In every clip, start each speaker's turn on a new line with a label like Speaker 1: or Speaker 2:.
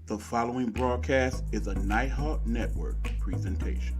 Speaker 1: The following broadcast is a Nighthawk Network presentation.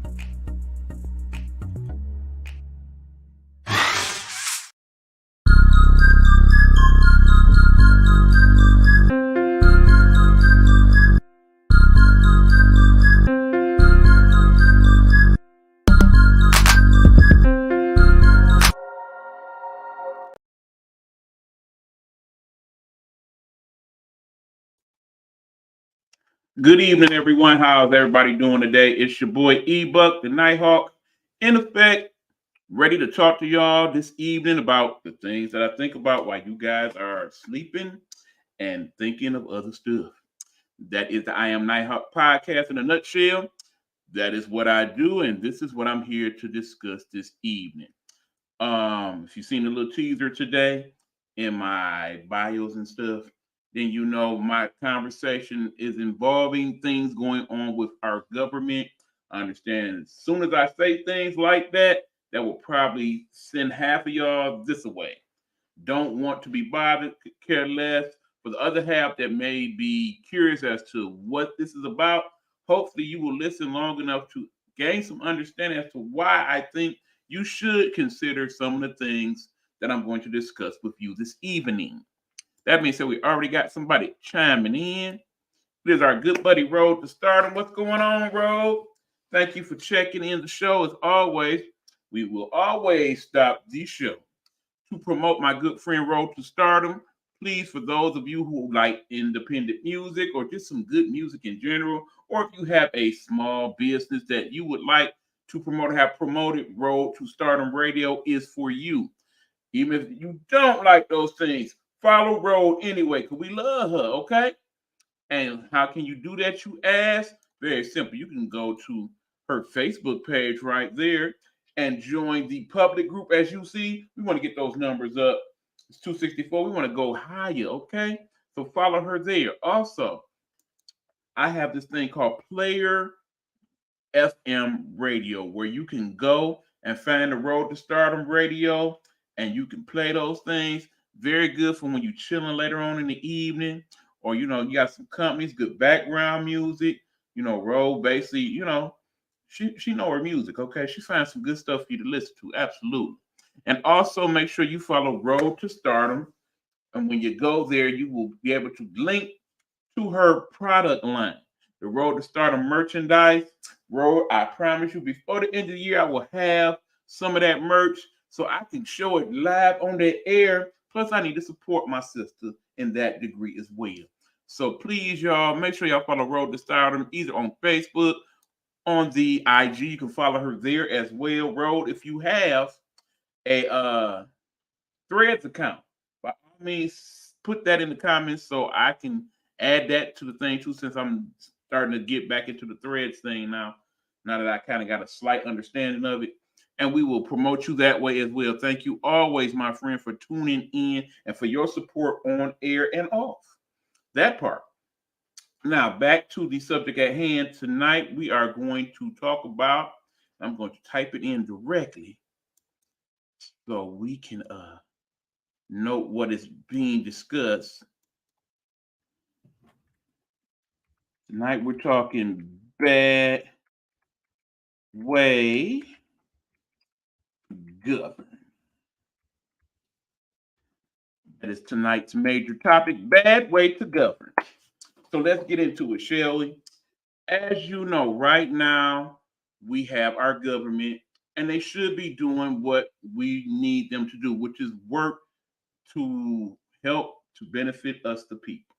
Speaker 1: Good evening, everyone. How's everybody doing today? It's your boy E-Buck, the Nighthawk, in effect, ready to talk to y'all this evening about the things that I think about while you guys are sleeping and thinking of other stuff. That is the I Am Nighthawk Podcast in a nutshell. That is what I do, and this is what I'm here to discuss this evening. If you've seen the little teaser today in my bios and stuff, then you know my conversation is involving things going on with our government. I understand as soon as I say things like that, that will probably send half of y'all this away. Don't want to be bothered, could care less. For the other half that may be curious as to what this is about, hopefully you will listen long enough to gain some understanding as to why I think you should consider some of the things that I'm going to discuss with you this evening. That means that we already got somebody chiming in. It is our good buddy Road to Stardom. What's going on, Road? Thank you for checking in the show. As always, we will always stop the show to promote my good friend Road to Stardom. Please, for those of you who like independent music or just some good music in general, or if you have a small business that you would like to promote or have promoted, Road to Stardom Radio is for you. Even if you don't like those things, follow Road anyway, because we love her, okay? And how can you do that, you ask? Very simple. You can go to her Facebook page right there and join the public group. As you see, we want to get those numbers up. It's 264. We want to go higher, okay? So follow her there. Also, I have this thing called Player FM Radio where you can go and find the Road to Stardom Radio and you can play those things. Very good for when you're chilling later on in the evening, or you got some companies, good background music. Road basically, she know her music, okay? She finds some good stuff for you to listen to, absolutely. And also make sure you follow Road to Stardom. And when you go there, you will be able to link to her product line, the Road to Stardom merchandise. Road, I promise you, before the end of the year, I will have some of that merch so I can show it live on the air. Plus, I need to support my sister in that degree as well. So please, y'all, make sure y'all follow Road to Stardom either on Facebook, on the IG. You can follow her there as well. Road, if you have a Threads account, by all means, put that in the comments so I can add that to the thing too, since I'm starting to get back into the Threads thing now. Now that I kind of got a slight understanding of it, and we will promote you that way as well. Thank you always, my friend, for tuning in and for your support on air and off. That part. Now, back to the subject at hand. Tonight, we are going to talk about, I'm going to type it in directly so we can note what is being discussed. Tonight, we're talking bad way to govern. That is tonight's major topic, bad way to govern. So let's get into it, shall we? As you know, right now, we have our government, and they should be doing what we need them to do, which is work to help to benefit us, the people.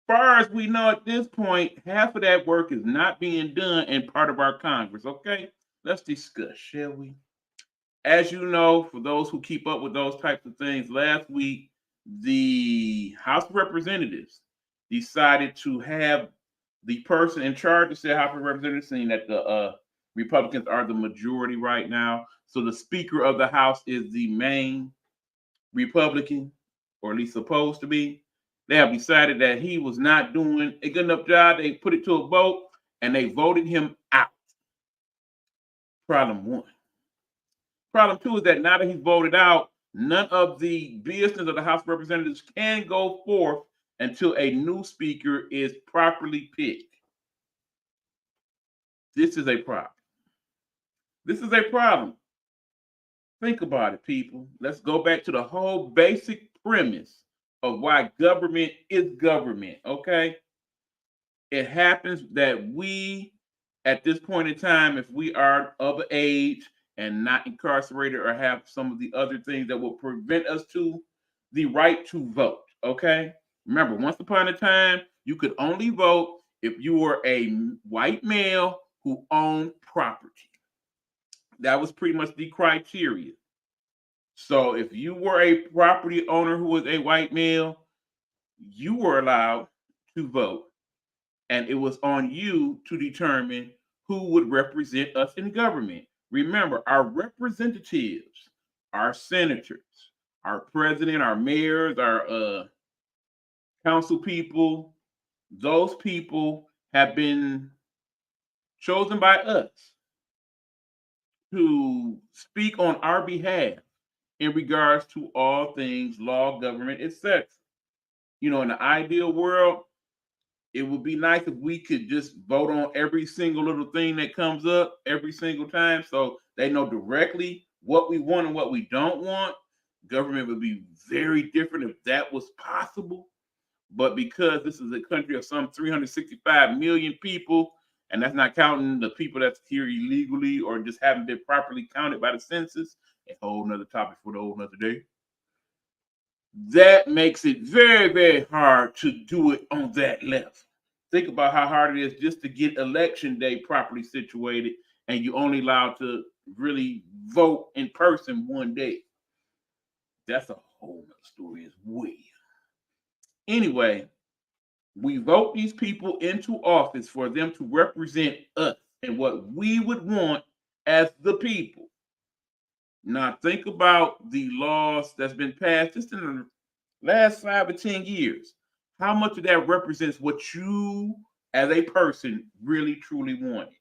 Speaker 1: As far as we know at this point, half of that work is not being done in part of our Congress, okay? Let's discuss, shall we? As you know, for those who keep up with those types of things, last week, the House of Representatives decided to have the person in charge of the House of Representatives, saying that the Republicans are the majority right now. So the Speaker of the House is the main Republican, or at least supposed to be. They have decided that he was not doing a good enough job. They put it to a vote, and they voted him out. Problem one. Problem two is that now that he's voted out, none of the business of the House of Representatives can go forth until a new speaker is properly picked. This is a problem. This is a problem. Think about it, people. Let's go back to the whole basic premise of why government is government, okay? It happens that we, at this point in time, if we are of age and not incarcerated or have some of the other things that will prevent us to the right to vote, okay? Remember, once upon a time, you could only vote if you were a white male who owned property. That was pretty much the criteria. So if you were a property owner who was a white male, you were allowed to vote. And it was on you to determine who would represent us in government. Remember, our representatives, our senators, our president, our mayors, our council people, those people have been chosen by us to speak on our behalf in regards to all things law, government, etc. In the ideal world, it would be nice if we could just vote on every single little thing that comes up every single time so they know directly what we want and what we don't want. Government would be very different if that was possible. But because this is a country of some 365 million people, and that's not counting the people that's here illegally or just haven't been properly counted by the census, a whole nother topic for the whole nother day. That makes it very, very hard to do it on that level. Think about how hard it is just to get election day properly situated, and you're only allowed to really vote in person one day. That's a whole nother story as well. Anyway, we vote these people into office for them to represent us and what we would want as the people. Now, think about the laws that's been passed just in the last 5 or 10 years. How much of that represents what you, as a person, really truly wanted?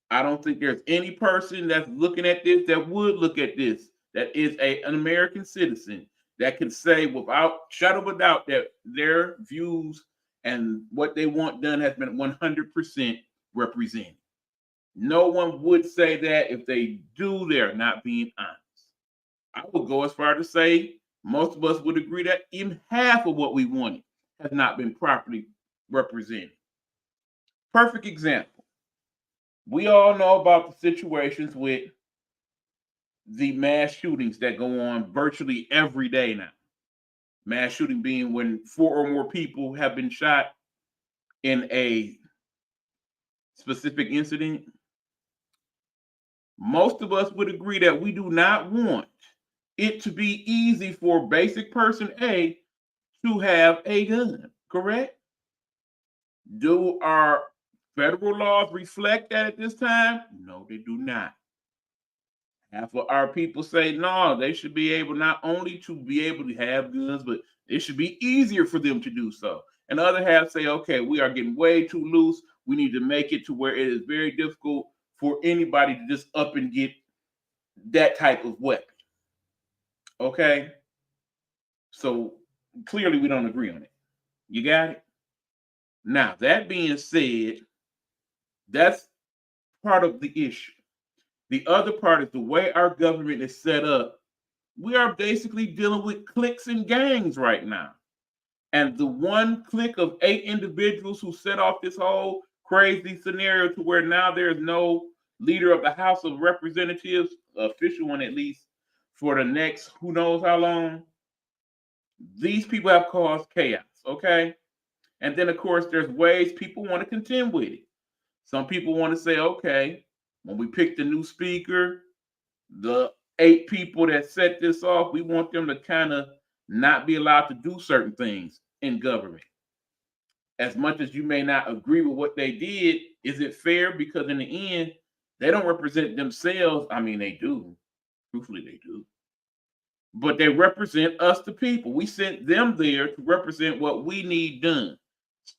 Speaker 1: I don't think there's any person that's looking at this that would look at this that is an American citizen that can say without shadow of a doubt that their views and what they want done has been 100% represented. No one would say that. If they do, they're not being honest. I would go as far to say most of us would agree that even half of what we wanted has not been properly represented. Perfect example. We all know about the situations with the mass shootings that go on virtually every day now. Mass shooting being when 4 or more people have been shot in a specific incident. Most of us would agree that we do not want it to be easy for basic person A to have a gun, correct? Do our federal laws reflect that at this time? No, they do not. Half of our people say no, they should be able not only to be able to have guns, but it should be easier for them to do so. And the other half say, okay, we are getting way too loose. We need to make it to where it is very difficult for anybody to just up and get that type of weapon. Okay? So clearly we don't agree on it. You got it? Now, that being said, that's part of the issue. The other part is the way our government is set up. We are basically dealing with cliques and gangs right now. And the one clique of 8 individuals who set off this whole crazy scenario to where now there's no leader of the House of Representatives, official one at least, for the next who knows how long. These people have caused chaos, okay? And then, of course, there's ways people want to contend with it. Some people want to say, okay, when we pick the new speaker, the 8 people that set this off, we want them to kind of not be allowed to do certain things in government. As much as you may not agree with what they did, is it fair? Because in the end, they don't represent themselves. I mean, they do. Truthfully, they do. But they represent us, the people. We sent them there to represent what we need done.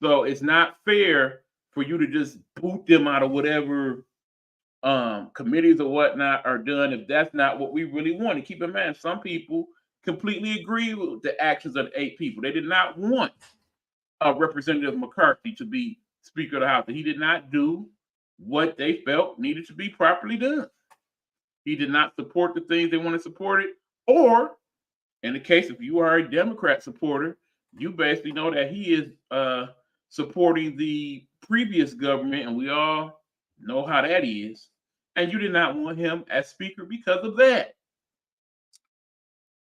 Speaker 1: So it's not fair for you to just boot them out of whatever committees or whatnot are done if that's not what we really want. And keep in mind, some people completely agree with the actions of the 8 people. They did not want Representative McCarthy to be Speaker of the House. He did not do what they felt needed to be properly done. He did not support the things they wanted supported, or in the case if you are a Democrat supporter, you basically know that he is supporting the previous government, and we all know how that is. And you did not want him as Speaker because of that.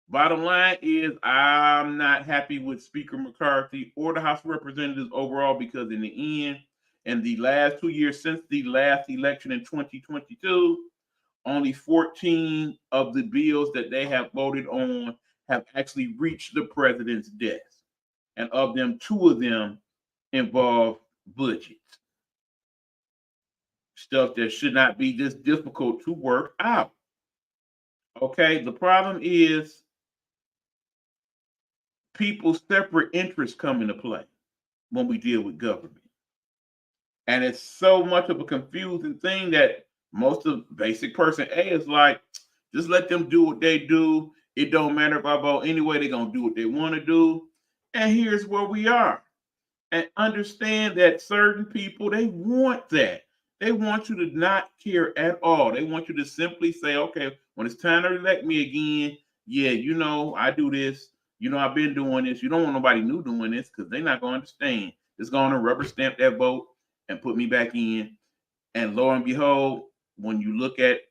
Speaker 1: Bottom line is, I'm not happy with Speaker McCarthy or the House of Representatives overall because, in the end, in the last 2 years since the last election in 2022, only 14 of the bills that they have voted on have actually reached the president's desk. And of them, 2 of them involve budgets. Stuff that should not be this difficult to work out. Okay, the problem is people's separate interests come into play when we deal with government. And it's so much of a confusing thing that most of basic person A is like, just let them do what they do. It don't matter if I vote anyway, they're gonna do what they want to do. And here's where we are. And understand that certain people, they want that. They want you to not care at all. They want you to simply say, okay, when it's time to elect me again, yeah, I do this. I've been doing this. You don't want nobody new doing this because they're not going to understand. It's going to rubber stamp that vote and put me back in. And lo and behold, when you look at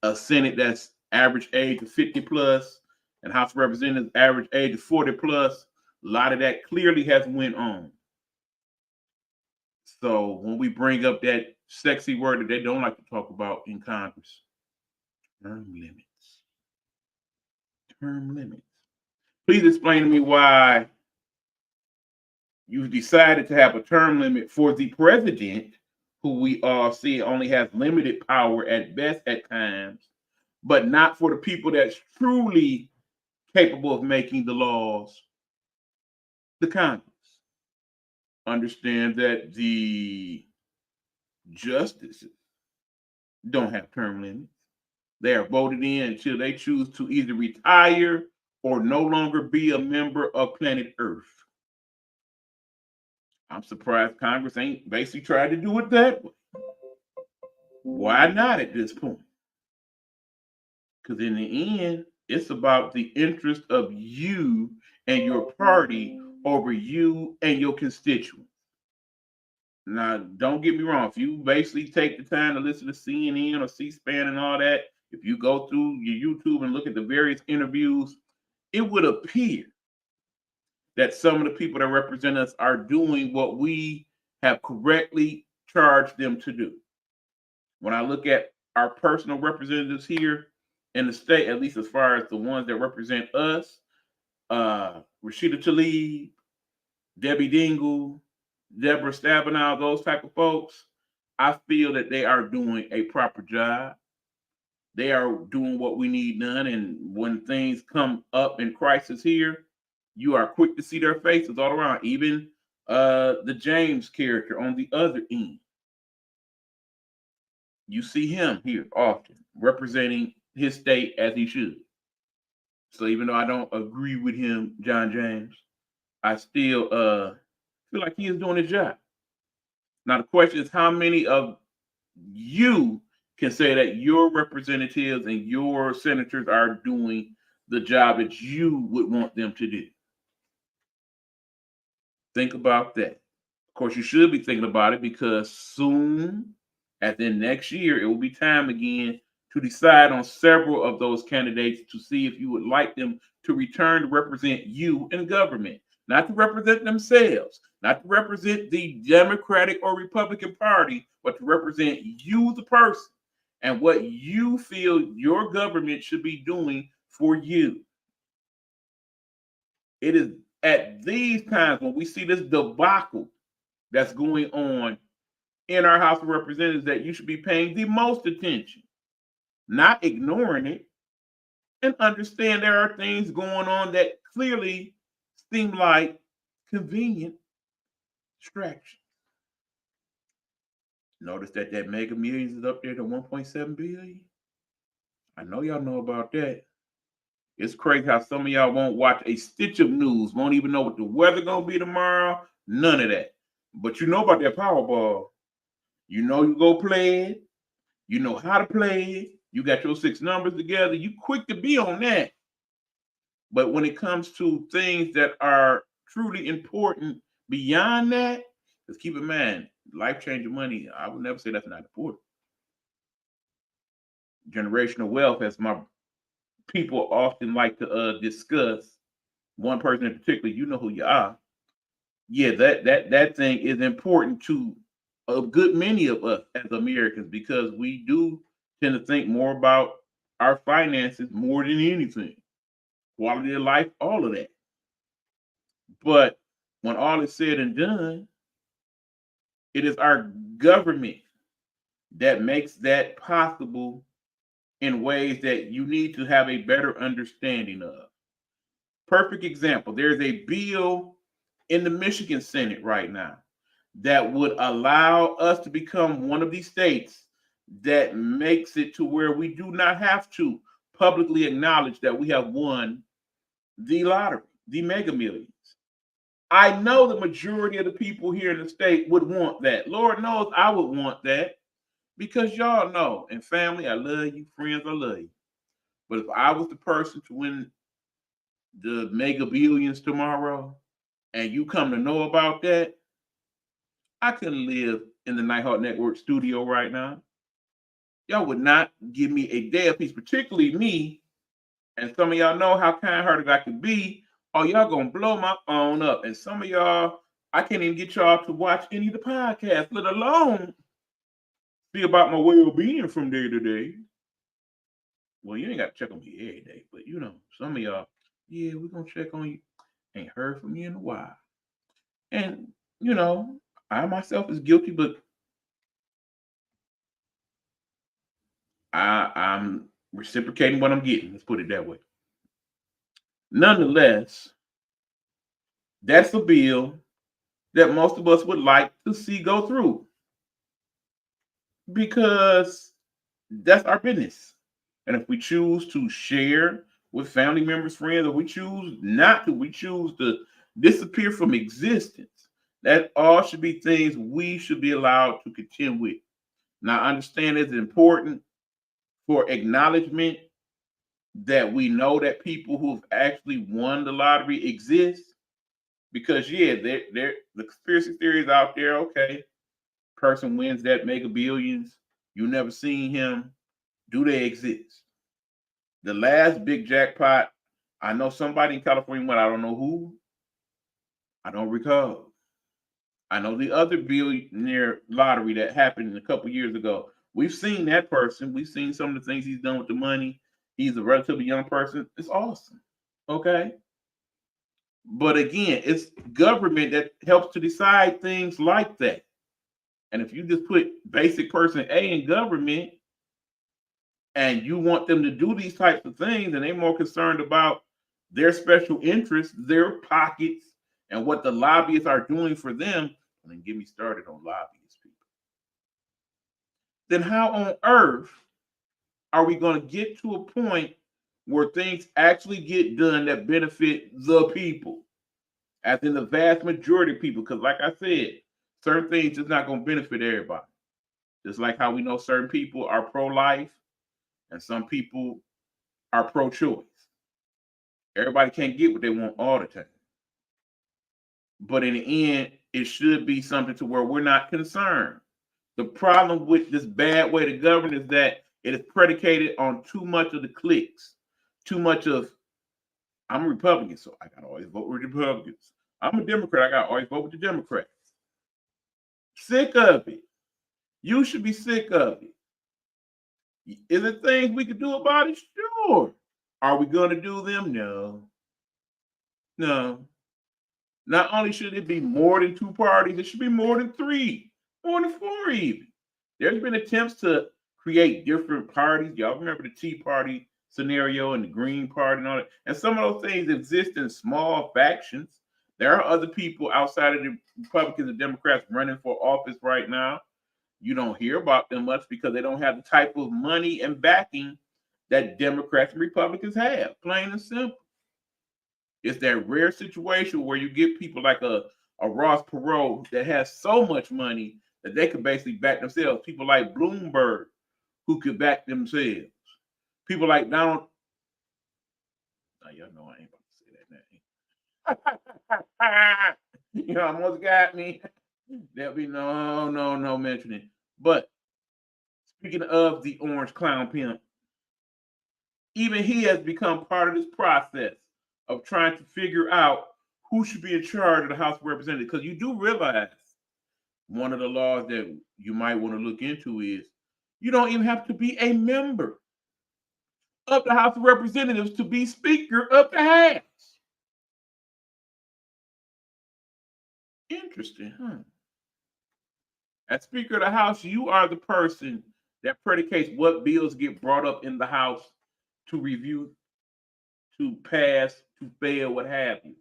Speaker 1: a Senate that's average age of 50 plus and House of Representatives average age of 40 plus, a lot of that clearly has went on. So when we bring up that sexy word that they don't like to talk about in Congress, term limits. Term limits. Please explain to me why you've decided to have a term limit for the president, who we all see only has limited power at best at times, but not for the people that's truly capable of making the laws, the Congress. Understand that the justices don't have term limits. They are voted in until they choose to either retire or no longer be a member of planet Earth. I'm surprised Congress ain't basically tried to do it that way. Why not at this point? Because in the end, it's about the interest of you and your party over you and your constituents. Now, don't get me wrong. If you basically take the time to listen to CNN or C-SPAN and all that, if you go through your YouTube and look at the various interviews, it would appear that some of the people that represent us are doing what we have correctly charged them to do. When I look at our personal representatives here in the state, at least as far as the ones that represent us, Rashida Tlaib, Debbie Dingle, Deborah Stabenow, those type of folks, I feel that they are doing a proper job. They are doing what we need done. And when things come up in crisis here, you are quick to see their faces all around, even the James character on the other end. You see him here often representing his state as he should. So even though I don't agree with him, John James, I still feel like he is doing his job. Now the question is, how many of you can say that your representatives and your senators are doing the job that you would want them to do? Think about that. Of course, you should be thinking about it because soon, at the next year, it will be time again to decide on several of those candidates to see if you would like them to return to represent you in government, not to represent themselves, not to represent the Democratic or Republican Party, but to represent you, the person, and what you feel your government should be doing for you. It is at these times when we see this debacle that's going on in our House of Representatives that you should be paying the most attention, not ignoring it, and understand there are things going on that clearly seem like convenient distractions. Notice that Mega Millions is up there to 1.7 billion. I know y'all know about that. It's crazy how some of y'all won't watch a stitch of news, won't even know what the weather gonna be tomorrow. None of that. But you know about that Powerball. You know you go play it. You know how to play it. You got your 6 numbers together. You quick to be on that. But when it comes to things that are truly important beyond that, just keep in mind, life-changing money, I would never say that's not important. Generational wealth, as my people often like to discuss, one person in particular, you know who you are. Yeah, that thing is important to a good many of us as Americans because we do tend to think more about our finances more than anything. Quality of life, all of that. But when all is said and done, it is our government that makes that possible in ways that you need to have a better understanding of. Perfect example, there's a bill in the Michigan Senate right now that would allow us to become one of these states that makes it to where we do not have to publicly acknowledge that we have won the lottery, the mega millions. I know the majority of the people here in the state would want that. Lord knows I would want that because y'all know, and family, I love you, friends, I love you. But if I was the person to win the mega billions tomorrow and you come to know about that, I couldn't live in the Nighthawk Network studio right now. Y'all would not give me a day of peace, particularly me. And some of y'all know how kind-hearted I could be. Oh, y'all gonna blow my phone up. And some of y'all, I can't even get y'all to watch any of the podcasts, let alone see about my well-being from day to day. Well, you ain't got to check on me every day, but you know, some of y'all, yeah, we're gonna check on you. Ain't heard from you in a while. And you know, I myself is guilty, but I'm reciprocating what I'm getting. Let's put it that way. Nonetheless, that's a bill that most of us would like to see go through because that's our business. And if we choose to share with family members, friends, or we choose not to, we choose to disappear from existence, that all should be things we should be allowed to contend with. Now, understand it's important for acknowledgement that we know that people who've actually won the lottery exist. Because yeah, they're the conspiracy theories out there. Okay, person wins that mega billions. You never seen him. Do they exist? The last big jackpot, I know somebody in California won. I don't know who. I don't recall. I know the other billionaire lottery that happened a couple years ago. We've seen that person. We've seen some of the things he's done with the money. He's a relatively young person. It's awesome. Okay. But again, it's government that helps to decide things like that. And if you just put basic person A in government and you want them to do these types of things and they're more concerned about their special interests, their pockets, and what the lobbyists are doing for them, and then get me started on lobbyists, people. Then how on earth are we going to get to a point where things actually get done that benefit the people? As in the vast majority of people, because like I said, certain things is not going to benefit everybody. Just like how we know certain people are pro-life and some people are pro-choice. Everybody can't get what they want all the time. But in the end, it should be something to where we're not concerned. The problem with this bad way to govern is that it is predicated on too much of the clicks, too much of I'm a Republican, so I gotta always vote with Republicans. I'm a Democrat, I gotta always vote with the Democrats. Sick of it. You should be sick of it. Is there things we could do about it? Sure. Are we going to do them? No. No. Not only should it be more than 2 parties, it should be more than 3, more than 4 even. There's been attempts to create different parties. Y'all remember the Tea Party scenario and the Green Party and all that. And some of those things exist in small factions. There are other people outside of the Republicans and Democrats running for office right now. You don't hear about them much because they don't have the type of money and backing that Democrats and Republicans have, plain and simple. It's that rare situation where you get people like a Ross Perot that has so much money that they could basically back themselves. People like Bloomberg who could back themselves. People like Donald. Oh, y'all know I ain't about to say that name. You almost got me. There'll be no mentioning. But speaking of the Orange Clown Pimp, even he has become part of this process of trying to figure out who should be in charge of the House of Representatives. Because you do realize one of the laws that you might want to look into is you don't even have to be a member of the House of Representatives to be Speaker of the House. Interesting, huh? As Speaker of the House, you are the person that predicates what bills get brought up in the House to review, to pass, to fail, what have you.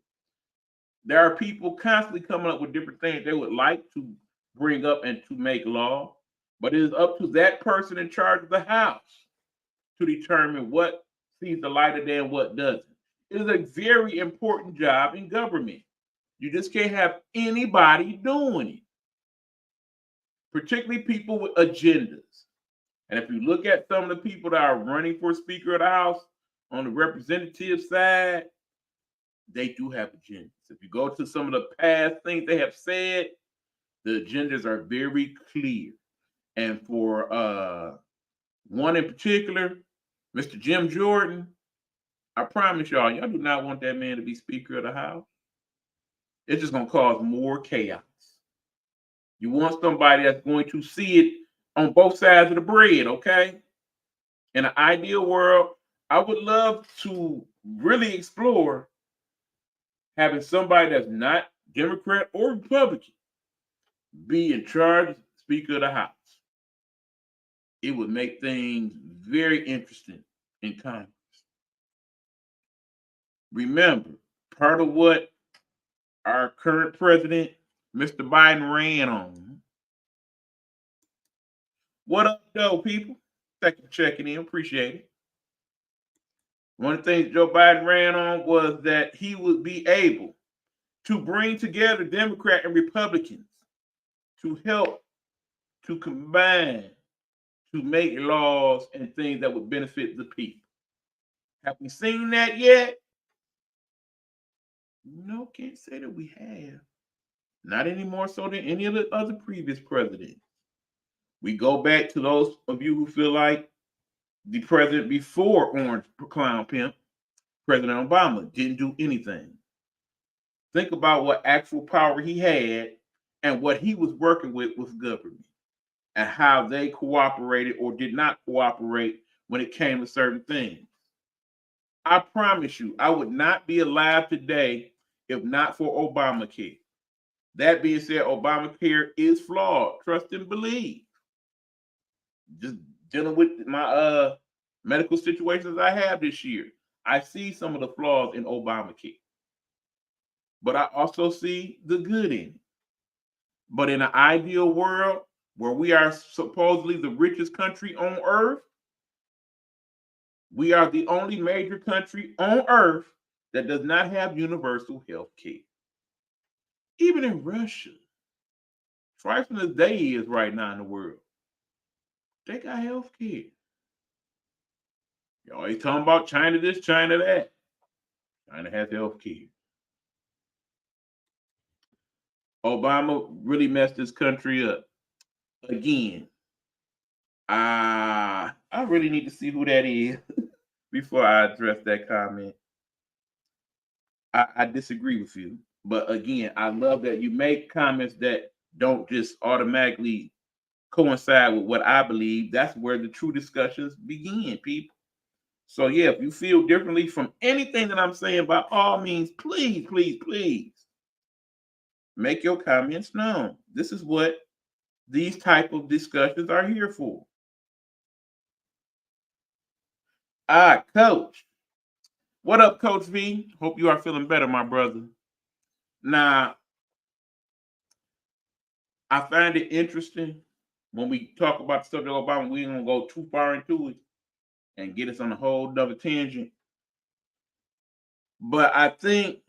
Speaker 1: There are people constantly coming up with different things they would like to bring up and to make law, but it is up to that person in charge of the House to determine what sees the light of day and what doesn't. It is a very important job in government. You just can't have anybody doing it, particularly people with agendas. And if you look at some of the people that are running for Speaker of the House on the representative side, they do have agendas. If you go to some of the past things they have said, the agendas are very clear. And for one in particular, Mr. Jim Jordan, I promise y'all do not want that man to be Speaker of the House. It's just going to cause more chaos. You want somebody that's going to see it on both sides of the bread, okay? In an ideal world, I would love to really explore having somebody that's not Democrat or Republican be in charge, Speaker of the House. It would make things very interesting in Congress. Remember, part of what our current president, Mr. Biden, ran on. What up, though, people? Thank you for checking in. Appreciate it. One of the things Joe Biden ran on was that he would be able to bring together Democrat and Republicans to help to combine to make laws and things that would benefit the people. Have we seen that yet? No, can't say that we have. Not any more so than any of the other previous presidents. We go back to those of you who feel like the president before Orange Clown Pimp, President Obama, didn't do anything. Think about what actual power he had and what he was working with government and how they cooperated or did not cooperate when it came to certain things. I promise you, I would not be alive today if not for Obamacare. That being said, Obamacare is flawed. Trust and believe. Just dealing with my medical situations I have this year, I see some of the flaws in Obamacare. But I also see the good in it. But in an ideal world where we are supposedly the richest country on earth, we are the only major country on earth that does not have universal health care. Even in Russia, trifling as they is right now in the world, they got health care. You always talking about China this, China that. China has health care. Obama really messed this country up. Again, I really need to see who that is before I address that comment. I disagree with you. But again, I love that you make comments that don't just automatically coincide with what I believe. That's where the true discussions begin, people. So yeah, if you feel differently from anything that I'm saying, by all means, please make your comments known. This is what these type of discussions are here for. Coach. What up, Coach V? Hope you are feeling better, my brother. Now, I find it interesting when we talk about the subject of Obama. We ain't gonna go too far into it. and get us on a whole other tangent. But I think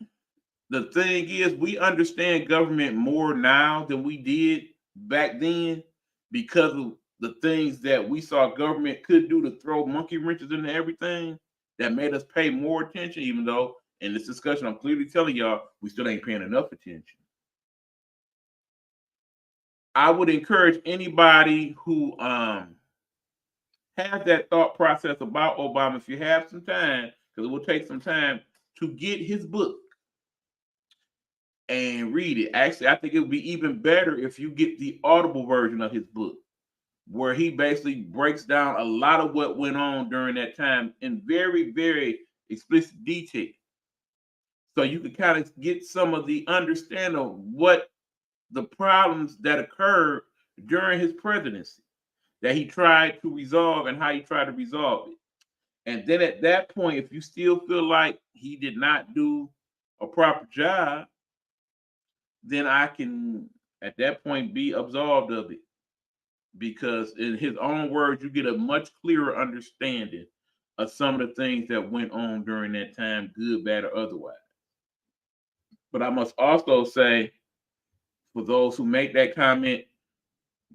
Speaker 1: the thing is, we understand government more now than we did back then because of the things that we saw government could do to throw monkey wrenches into everything that made us pay more attention, even though in this discussion, I'm clearly telling y'all we still ain't paying enough attention. I would encourage anybody who have that thought process about Obama, if you have some time, because it will take some time to get his book and read it. Actually, I think it would be even better if you get the audible version of his book, where he basically breaks down a lot of what went on during that time in very, very explicit detail. So you can kind of get some of the understanding of what the problems that occurred during his presidency that he tried to resolve and how he tried to resolve it. And then at that point, if you still feel like he did not do a proper job, then I can at that point be absolved of it. Because in his own words, you get a much clearer understanding of some of the things that went on during that time, good, bad, or otherwise. But I must also say, for those who make that comment,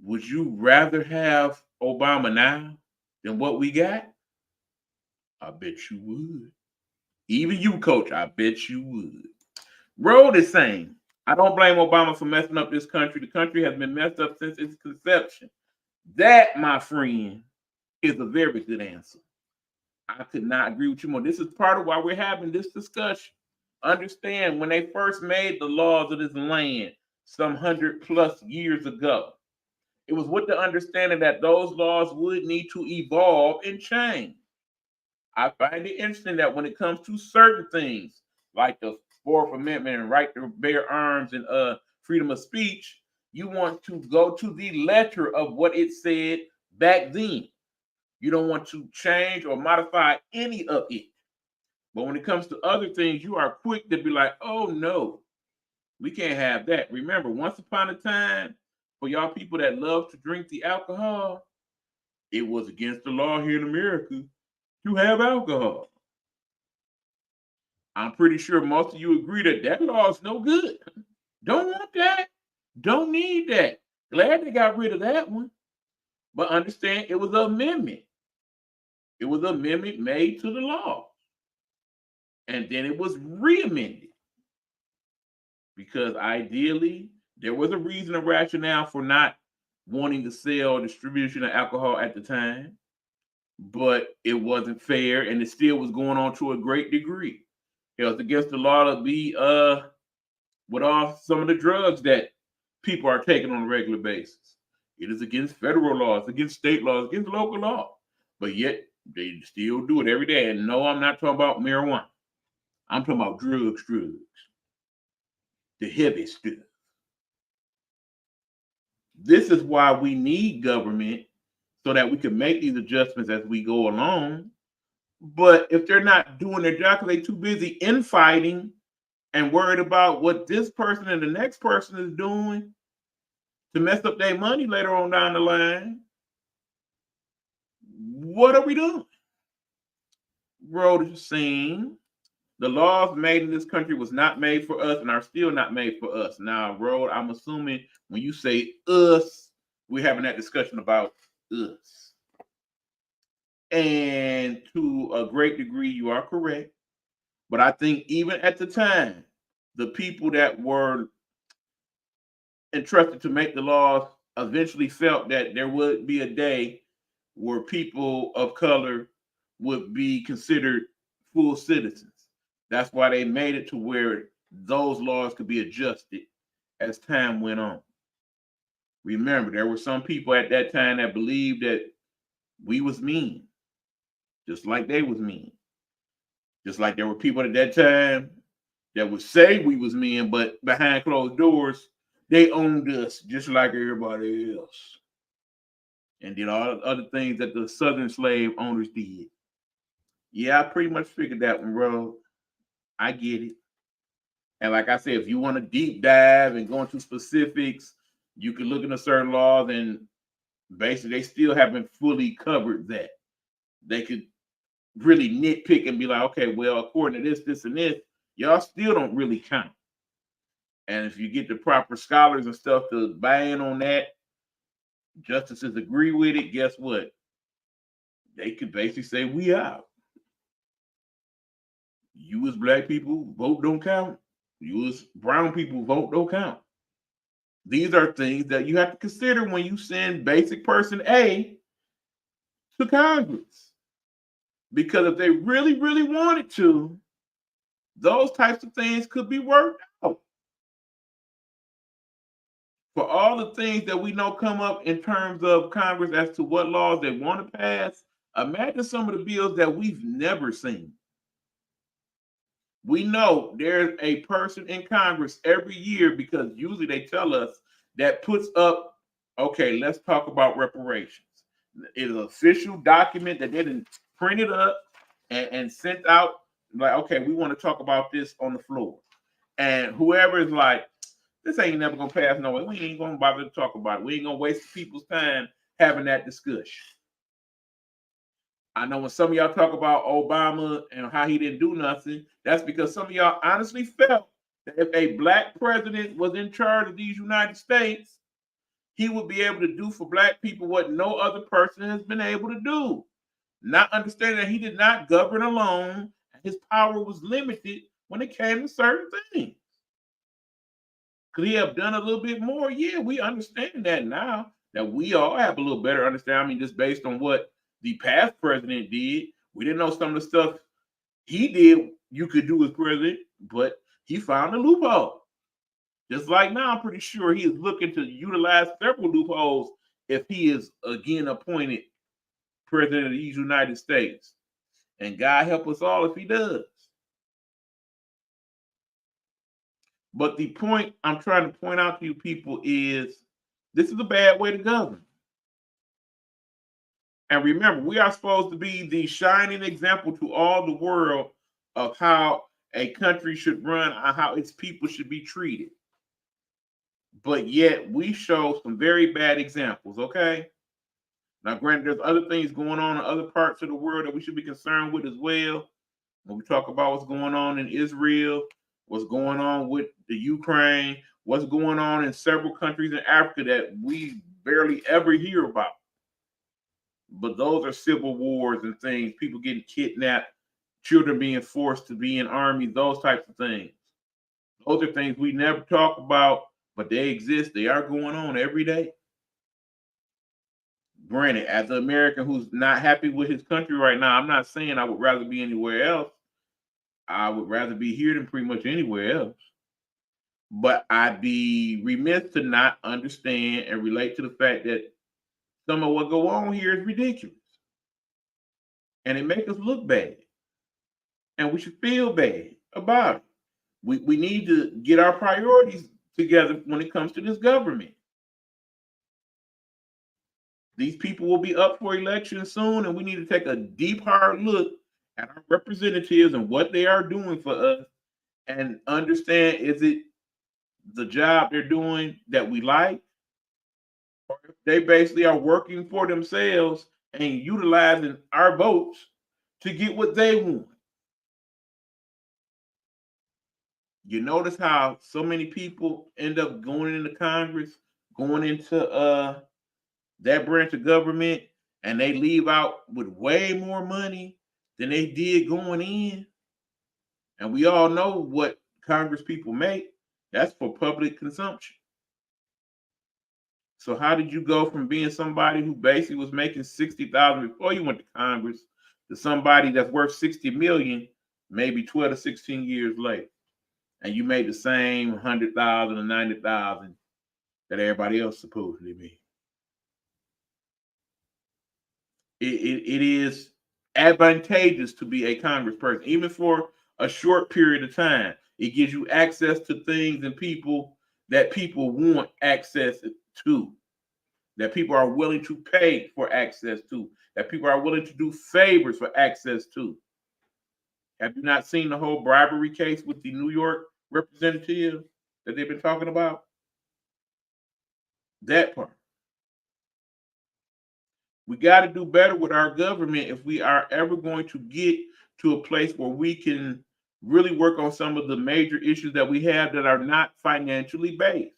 Speaker 1: would you rather have Obama now than what we got? I bet you would. Even you, coach, I bet you would. Road is saying, I don't blame Obama for messing up this country. The country has been messed up since its conception. That, my friend, is a very good answer. I could not agree with you more. This is part of why we're having this discussion. Understand, when they first made the laws of this land some 100+ years ago, it was with the understanding that those laws would need to evolve and change. I find it interesting that when it comes to certain things, like the Fourth Amendment and right to bear arms and freedom of speech, you want to go to the letter of what it said back then. You don't want to change or modify any of it. But when it comes to other things, you are quick to be like, oh no, we can't have that. Remember, once upon a time, for y'all people that love to drink the alcohol, it was against the law here in America to have alcohol. I'm pretty sure most of you agree that that law is no good. Don't want that. Don't need that. Glad they got rid of that one. But understand, it was an amendment. It was an amendment made to the law. And then it was re-amended. Because ideally, there was a reason and rationale for not wanting to sell distribution of alcohol at the time. But it wasn't fair, and it still was going on to a great degree. It was against the law to be with all some of the drugs that people are taking on a regular basis. It is against federal laws, against state laws, against local law. But yet they still do it every day. And no, I'm not talking about marijuana. I'm talking about drugs. The heavy stuff. This is why we need government, so that we can make these adjustments as we go along. But if they're not doing their job because they're too busy infighting and worried about what this person and the next person is doing to mess up their money later on down the line, what are we doing? Road is saying the laws made in this country was not made for us and are still not made for us. Now, Road, I'm assuming when you say us, we're having that discussion about us. And to a great degree, you are correct. But I think even at the time, the people that were entrusted to make the laws eventually felt that there would be a day where people of color would be considered full citizens. That's why they made it to where those laws could be adjusted as time went on. Remember, there were some people at that time that believed that we was mean, just like they was mean. Just like there were people at that time that would say we was mean, but behind closed doors, they owned us just like everybody else. And did all the other things that the Southern slave owners did. Yeah, I pretty much figured that one, bro. I get it. And like I said, if you want to deep dive and go into specifics, you can look into certain laws, and basically they still haven't fully covered that. They could really nitpick and be like, okay, well, according to this, and this, y'all still don't really count. And if you get the proper scholars and stuff to buy in on that, justices agree with it, guess what? They could basically say, we out. You as black people, vote don't count. You as brown people, vote don't count. These are things that you have to consider when you send basic person A to Congress. Because if they really, really wanted to, those types of things could be worked out. For all the things that we know come up in terms of Congress as to what laws they want to pass, imagine some of the bills that we've never seen. We know there's a person in Congress every year, because usually they tell us, that puts up, okay, let's talk about reparations. It's an official document that they didn't print it up and sent out, like, okay, we want to talk about this on the floor. And whoever is like, this ain't never gonna pass no way. We ain't gonna bother to talk about it. We ain't gonna waste people's time having that discussion. I know when some of y'all talk about Obama and how he didn't do nothing, that's because some of y'all honestly felt that if a black president was in charge of these United States, he would be able to do for black people what no other person has been able to do. Not understanding that he did not govern alone, and his power was limited when it came to certain things. Could he have done a little bit more? Yeah, we understand that now, that we all have a little better understanding. I mean, just based on what the past president did, we didn't know some of the stuff he did you could do as president, but he found a loophole. Just like now, I'm pretty sure he is looking to utilize several loopholes if he is again appointed president of these United States. And God help us all if he does. But the point I'm trying to point out to you people is, this is a bad way to govern. And remember, we are supposed to be the shining example to all the world of how a country should run, how its people should be treated. But yet we show some very bad examples, okay? Now, granted, there's other things going on in other parts of the world that we should be concerned with as well. When we talk about what's going on in Israel, what's going on with the Ukraine, what's going on in several countries in Africa that we barely ever hear about. But those are civil wars and things, people getting kidnapped, children being forced to be in armies, those types of things. Those are things we never talk about, but they exist. They are going on every day. Granted, as an American who's not happy with his country right now, I'm not saying I would rather be anywhere else. I would rather be here than pretty much anywhere else. But I'd be remiss to not understand and relate to the fact that some of what go on here is ridiculous. And it makes us look bad. And we should feel bad about it. We need to get our priorities together when it comes to this government. These people will be up for election soon, and we need to take a deep, hard look at our representatives and what they are doing for us, and understand, is it the job they're doing that we like, or if they basically are working for themselves and utilizing our votes to get what they want. You notice how so many people end up going into Congress, going into that branch of government, and they leave out with way more money than they did going in. And we all know what Congress people make. That's for public consumption. So how did you go from being somebody who basically was making 60,000 before you went to Congress to somebody that's worth 60 million maybe 12 to 16 years later? And you made the same 100,000 or 90,000 that everybody else supposedly made. It is advantageous to be a congressperson, even for a short period of time. It gives you access to things and people that people want access to, that people are willing to pay for access to, that people are willing to do favors for access to. Have you not seen the whole bribery case with the New York representative that they've been talking about? That part. We got to do better with our government if we are ever going to get to a place where we can really work on some of the major issues that we have that are not financially based.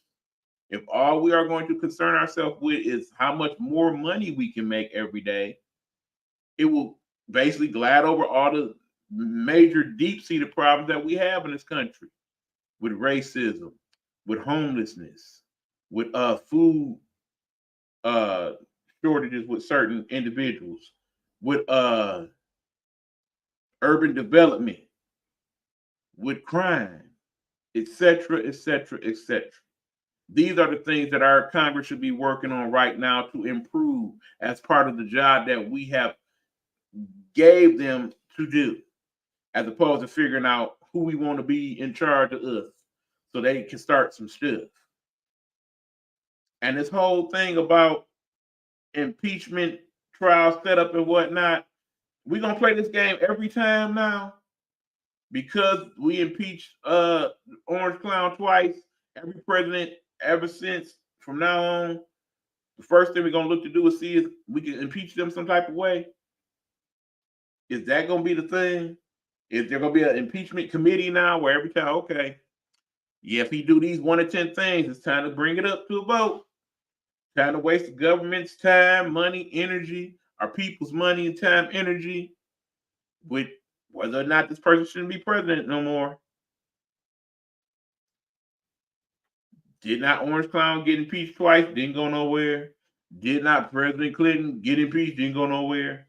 Speaker 1: If all we are going to concern ourselves with is how much more money we can make every day, it will basically glide over all the major deep seated problems that we have in this country with racism, with homelessness, with food uh, shortages with certain individuals, with urban development, with crime, etc., etc., etc. These are the things that our Congress should be working on right now to improve as part of the job that we have gave them to do, as opposed to figuring out who we want to be in charge of us so they can start some stuff. And this whole thing about impeachment trial setup and whatnot, we're gonna play this game every time now because we impeached Orange Clown twice. Every president ever since from now on, the first thing we're gonna look to do is see if we can impeach them some type of way. Is that gonna be the thing? Is there gonna be an impeachment committee now where every time, okay, yeah, if he do these 1 or 10 things, it's time to bring it up to a vote. Time to waste the government's time, money, energy, our people's money and time, energy, with whether or not this person shouldn't be president no more. Did not Orange Clown get impeached twice? Didn't go nowhere. Did not President Clinton get impeached? Didn't go nowhere.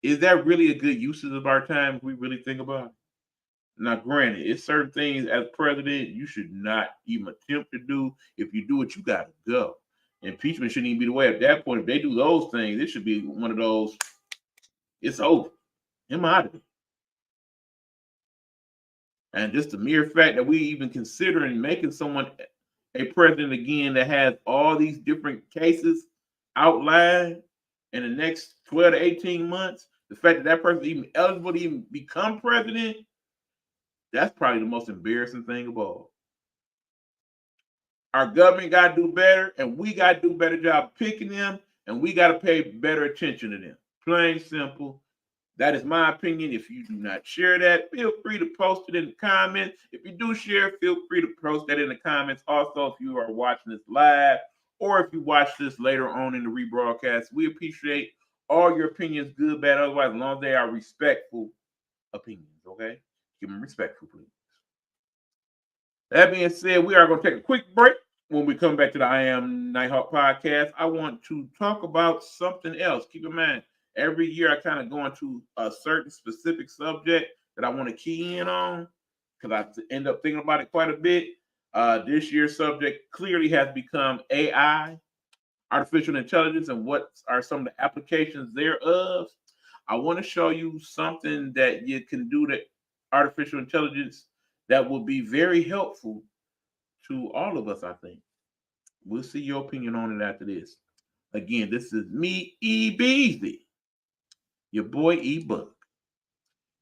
Speaker 1: Is that really a good usage of our time if we really think about it? Now, granted, it's certain things as president you should not even attempt to do. If you do it, you got to go. Impeachment shouldn't even be the way. At that point, if they do those things, it should be one of those, it's over. Him out of it. And just the mere fact that we even considering making someone a president again that has all these different cases outlined in the next 12 to 18 months, the fact that that person is even eligible to even become president, that's probably the most embarrassing thing of all. Our government got to do better, and we got to do a better job picking them, and we got to pay better attention to them. Plain simple. That is my opinion. If you do not share that, feel free to post it in the comments. If you do share, feel free to post that in the comments. Also, if you are watching this live or if you watch this later on in the rebroadcast, we appreciate all your opinions, good, bad, otherwise, as long as they are respectful opinions, okay? Give them respectful, please. That being said, we are going to take a quick break. When we come back to the I Am Nighthawk Podcast, I want to talk about something else. Keep in mind, every year I kind of go into a certain specific subject that I want to key in on because I end up thinking about it quite a bit. This year's subject clearly has become AI, artificial intelligence, and what are some of the applications thereof. I want to show you something that you can do to artificial intelligence that will be very helpful to all of us, I think. We'll see your opinion on it after this. Again, this is me, E. Beasley, your boy E. Buck.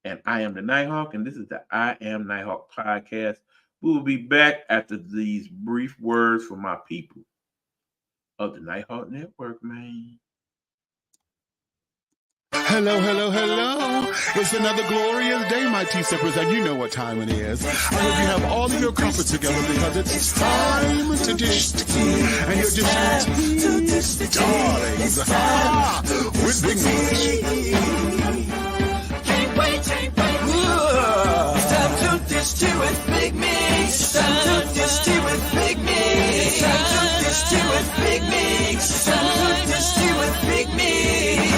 Speaker 1: And I am the Nighthawk, and this is the I Am Nighthawk Podcast. We will be back after these brief words from my people of the Nighthawk Network, man.
Speaker 2: Hello, hello, hello. It's another glorious day, my tea sippers, and you know what time it is. I hope you have all of your comfort together because it's time to dish tea. And you're dishing tea, darlings. With Big Meat.
Speaker 3: Can't wait. It's time to dish tea with Big Meat. It's time to dish tea with Big Meat. It's time to dish tea with Big Meat. It's time to dish tea with Big Meat.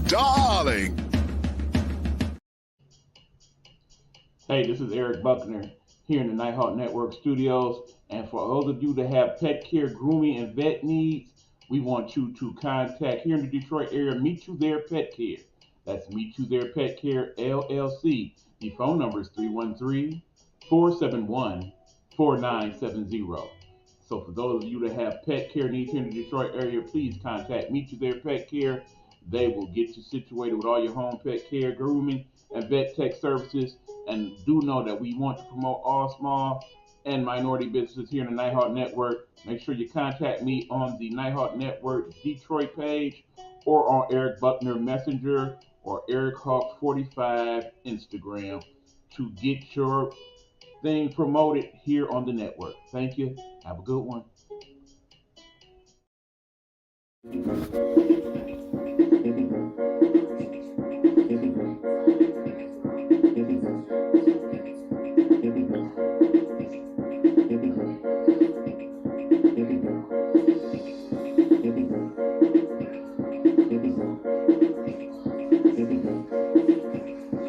Speaker 2: Darling.
Speaker 1: Hey, this is Eric Buckner here in the Nighthawk Network studios. And for those of you that have pet care, grooming, and vet needs, we want you to contact here in the Detroit area, Meet You There Pet Care. That's Meet You There Pet Care, LLC. The phone number is 313-471-4970. So for those of you that have pet care needs here in the Detroit area, please contact Meet You There Pet Care. They will get you situated with all your home pet care, grooming, and vet tech services. And do know that we want to promote all small and minority businesses here in the Nighthawk Network. Make sure you contact me on the Nighthawk Network Detroit page or on Eric Buckner Messenger or Eric Hawk 45 Instagram to get your thing promoted here on the network. Thank you. Have a good one.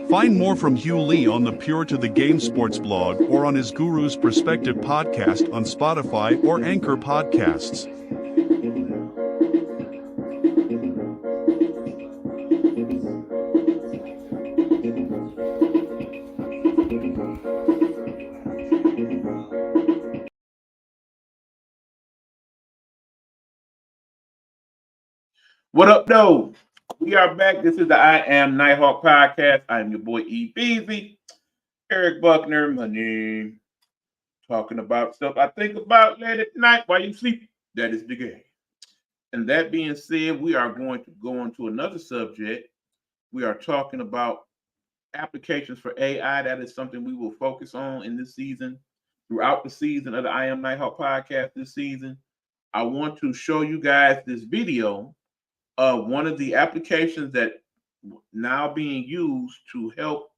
Speaker 4: Find more from Hugh Lee on the Pure to the Game Sports blog or on his Guru's Perspective podcast on Spotify or Anchor Podcasts.
Speaker 1: What up, though? We are back. This is the I Am Nighthawk Podcast. I am your boy E. Beasy, Eric Buckner, my name. Talking about stuff I think about late at night while you sleep. That is the game. And that being said, we are going to go on to another subject. We are talking about applications for AI. That is something we will focus on in this season, throughout the season of the I Am Nighthawk Podcast this season. I want to show you guys this video of one of the applications that now being used to help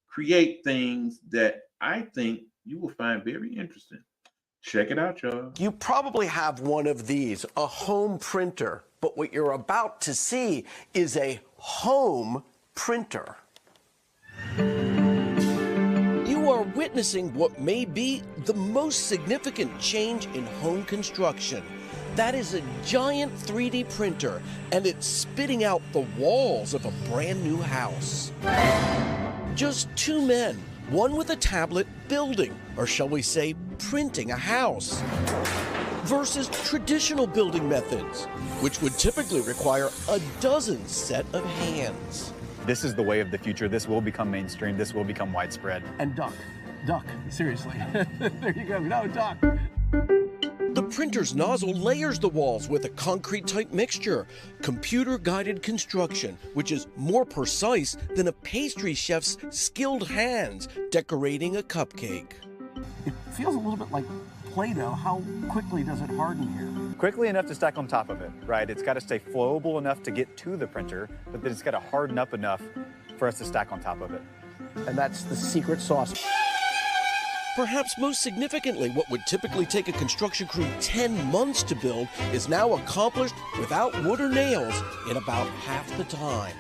Speaker 1: create things that I think you will find very interesting. Check it out, y'all.
Speaker 5: You probably have one of these, a home printer, but what you're about to see is a home printer. You are witnessing what may be the most significant change in home construction. That is a giant 3D printer, and it's spitting out the walls of a brand new house. Just two men, one with a tablet building, or shall we say, printing a house, versus traditional building methods, which would typically require a dozen set of hands.
Speaker 6: This is the way of the future. This will become mainstream. This will become widespread.
Speaker 7: And duck, seriously. There you go, no, duck.
Speaker 5: The printer's nozzle layers the walls with a concrete-type mixture, computer-guided construction, which is more precise than a pastry chef's skilled hands decorating a cupcake.
Speaker 7: It feels a little bit like Play-Doh. How quickly does it harden here?
Speaker 6: Quickly enough to stack on top of it, right? It's got to stay flowable enough to get to the printer, but then it's got to harden up enough for us to stack on top of it.
Speaker 7: And that's the secret sauce.
Speaker 5: Perhaps most significantly, what would typically take a construction crew 10 months to build is now accomplished without wood or nails in about half the time.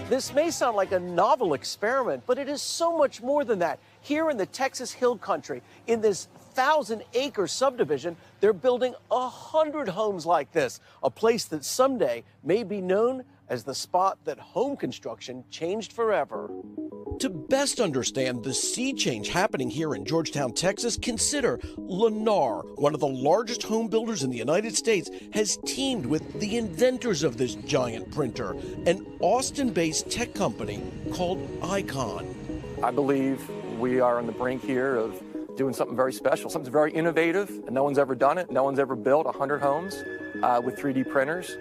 Speaker 5: This may sound like a novel experiment, but it is so much more than that. Here in the Texas Hill Country, in this 1,000-acre subdivision, they're building 100 homes like this, a place that someday may be known as the spot that home construction changed forever. To best understand the sea change happening here in Georgetown, Texas, consider Lennar, one of the largest home builders in the United States, has teamed with the inventors of this giant printer, an Austin-based tech company called Icon.
Speaker 8: I believe we are on the brink here of doing something very special, something very innovative, and no one's ever done it. No one's ever built 100 homes with 3D printers.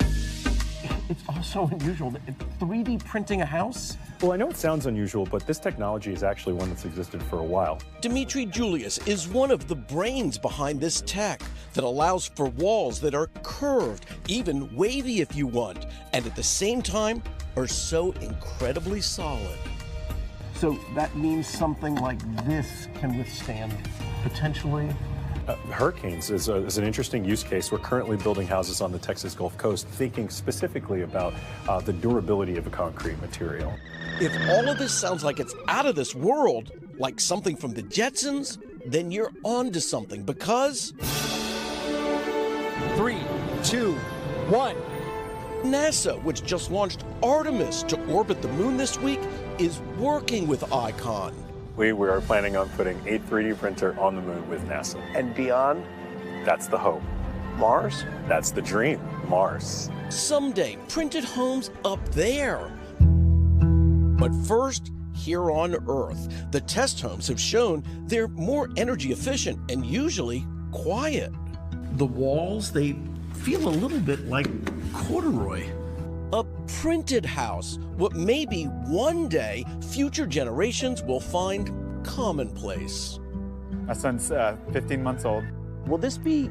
Speaker 7: It's also unusual. 3D printing a house?
Speaker 9: Well, I know it sounds unusual, but this technology is actually one that's existed for a while.
Speaker 5: Dimitri Julius is one of the brains behind this tech that allows for walls that are curved, even wavy if you want, and at the same time are so incredibly solid.
Speaker 7: So that means something like this can withstand potentially
Speaker 9: Hurricanes is an interesting use case. We're currently building houses on the Texas Gulf Coast, thinking specifically about the durability of a concrete material.
Speaker 5: If all of this sounds like it's out of this world, like something from the Jetsons, then you're on to something, because
Speaker 7: 3, 2, 1.
Speaker 5: NASA, which just launched Artemis to orbit the moon this week, is working with Icon.
Speaker 9: We are planning on putting a 3D printer on the moon with NASA.
Speaker 7: And beyond?
Speaker 9: That's the hope.
Speaker 7: Mars?
Speaker 9: That's the dream. Mars.
Speaker 5: Someday, printed homes up there. But first, here on Earth. The test homes have shown they're more energy efficient and usually quiet.
Speaker 7: The walls, they feel a little bit like corduroy.
Speaker 5: A printed house, what maybe one day future generations will find commonplace.
Speaker 6: My son's 15 months old.
Speaker 7: Will this be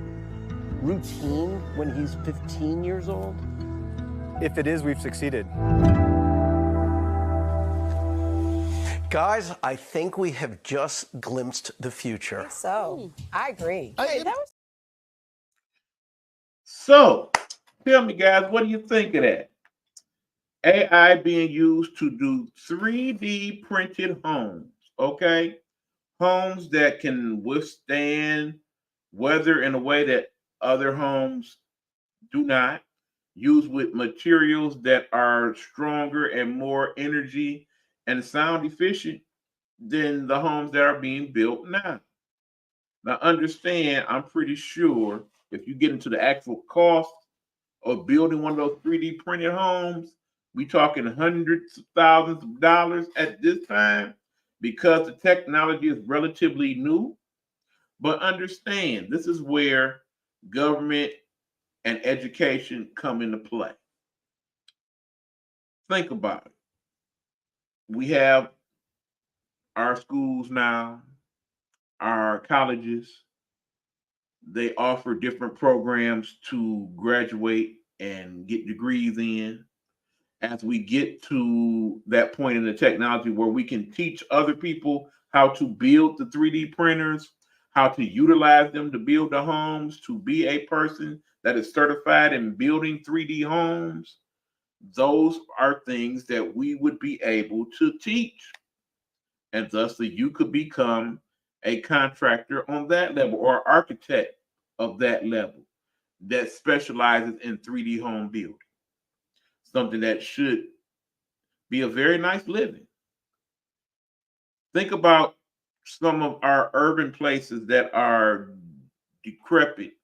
Speaker 7: routine when he's 15 years old?
Speaker 6: If it is, we've succeeded.
Speaker 7: Guys, I think we have just glimpsed the future.
Speaker 10: So, I agree.
Speaker 1: So, tell me, guys, what do you think of that? AI being used to do 3D printed homes, okay? Homes that can withstand weather in a way that other homes do not. Used with materials that are stronger and more energy and sound efficient than the homes that are being built now. Now, understand, I'm pretty sure if you get into the actual cost of building one of those 3D printed homes, we talking hundreds of thousands of dollars at this time because the technology is relatively new. But understand, this is where government and education come into play. Think about it. We have our schools now, our colleges. They offer different programs to graduate and get degrees in. As we get to that point in the technology where we can teach other people how to build the 3D printers, how to utilize them to build the homes, to be a person that is certified in building 3D homes, those are things that we would be able to teach. And thusly, you could become a contractor on that level or architect of that level that specializes in 3D home building. Something that should be a very nice living. Think about some of our urban places that are decrepit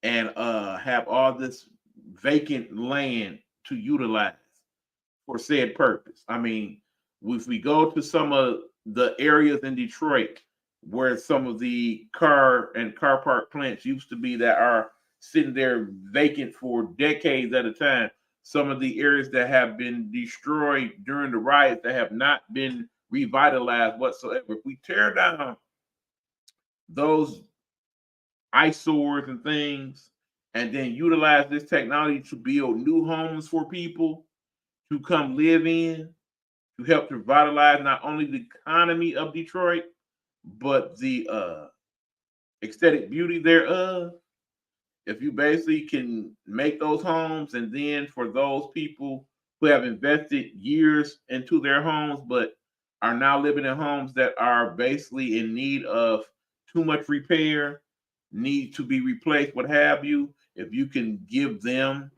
Speaker 1: and have all this vacant land to utilize for said purpose. I mean, if we go to some of the areas in Detroit where some of the car park plants used to be that are sitting there vacant for decades at a time, some of the areas that have been destroyed during the riots that have not been revitalized whatsoever. If we tear down those eyesores and things and then utilize this technology to build new homes for people to come live in, to help to revitalize not only the economy of Detroit, but the aesthetic beauty thereof. If you basically can make those homes, and then for those people who have invested years into their homes, but are now living in homes that are basically in need of too much repair, need to be replaced, what have you, if you can give them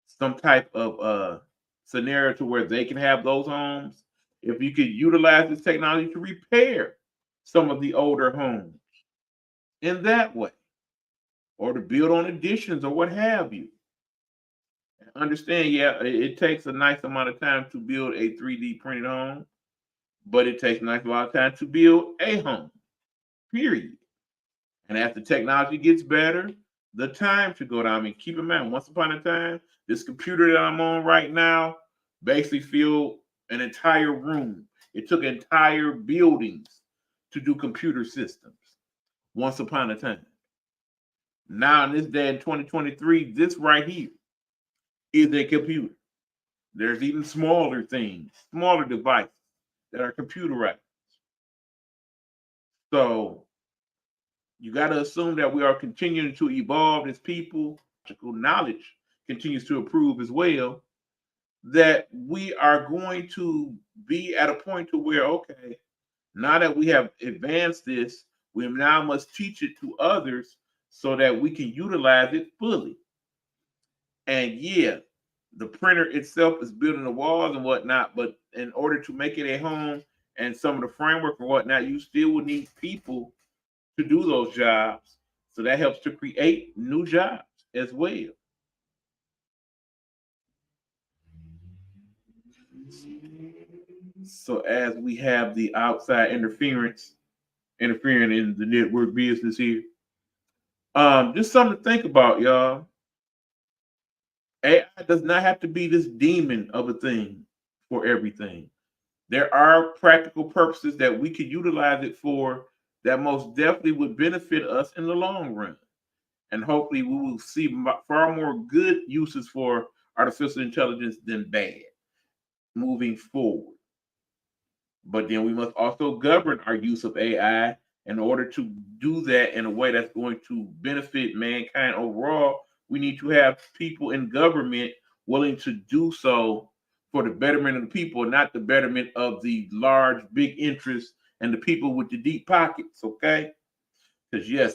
Speaker 1: some type of scenario to where they can have those homes, if you could utilize this technology to repair some of the older homes in that way, or to build on additions or what have you. Understand, yeah, it takes a nice amount of time to build a 3D printed home, but it takes a nice lot of time to build a home, period. And as the technology gets better, the time should go down. I mean, keep in mind, once upon a time, this computer that I'm on right now basically filled an entire room. It took entire buildings to do computer systems once upon a time. Now, in this day in 2023, this right here is a computer. There's even smaller things, smaller devices that are computerized. So you got to assume that we are continuing to evolve as people. Knowledge continues to improve as well. That we are going to be at a point to where, okay, now that we have advanced this, we now must teach it to others so that we can utilize it fully. And yeah, the printer itself is building the walls and whatnot, but in order to make it a home and some of the framework and whatnot, you still would need people to do those jobs. So that helps to create new jobs as well. So as we have the outside interfering in the network business here, just something to think about, y'all. AI does not have to be this demon of a thing for everything. There are practical purposes that we could utilize it for that most definitely would benefit us in the long run. And hopefully we will see far more good uses for artificial intelligence than bad moving forward. But then we must also govern our use of AI in order to do that in a way that's going to benefit mankind overall. We need to have people in government willing to do so for the betterment of the people, not the betterment of the large, big interests and the people with the deep pockets, okay? Because yes,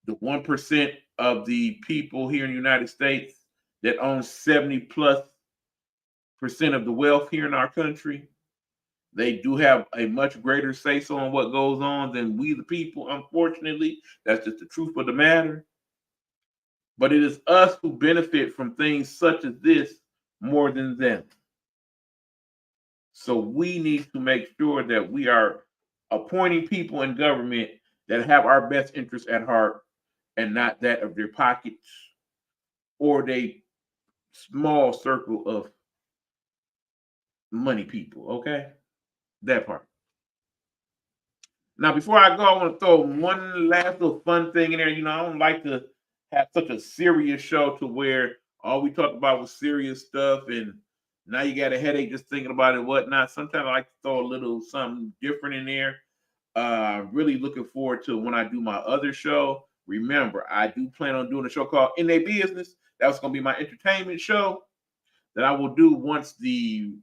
Speaker 1: the 1% of the people here in the United States that own 70+% of the wealth here in our country, they do have a much greater say-so on what goes on than we the people, unfortunately. That's just the truth of the matter. But it is us who benefit from things such as this more than them. So we need to make sure that we are appointing people in government that have our best interests at heart and not that of their pockets or their small circle of money people, okay? That part. Now, before I go, I want to throw one last little fun thing in there. You know, I don't like to have such a serious show to where all we talked about was serious stuff and now you got a headache just thinking about it and whatnot. Sometimes I like to throw a little something different in there. Really looking forward to when I do my other show. Remember, I do plan on doing a show called In Their Business. That's going to be my entertainment show that I will do once the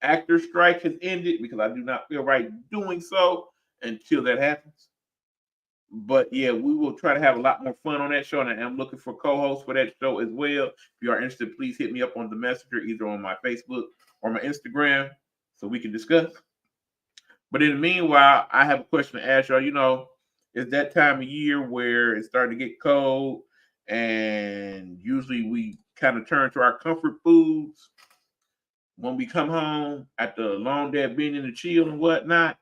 Speaker 1: actor strike has ended, because I do not feel right doing so until that happens. But yeah, we will try to have a lot more fun on that show, and I am looking for co-hosts for that show as well. If you are interested, please hit me up on the messenger, either on my Facebook or my Instagram, so we can discuss. But in the meanwhile, I have a question to ask y'all. You know, it's that time of year where it's starting to get cold, and usually we kind of turn to our comfort foods when we come home after a long day of being in the chill and whatnot.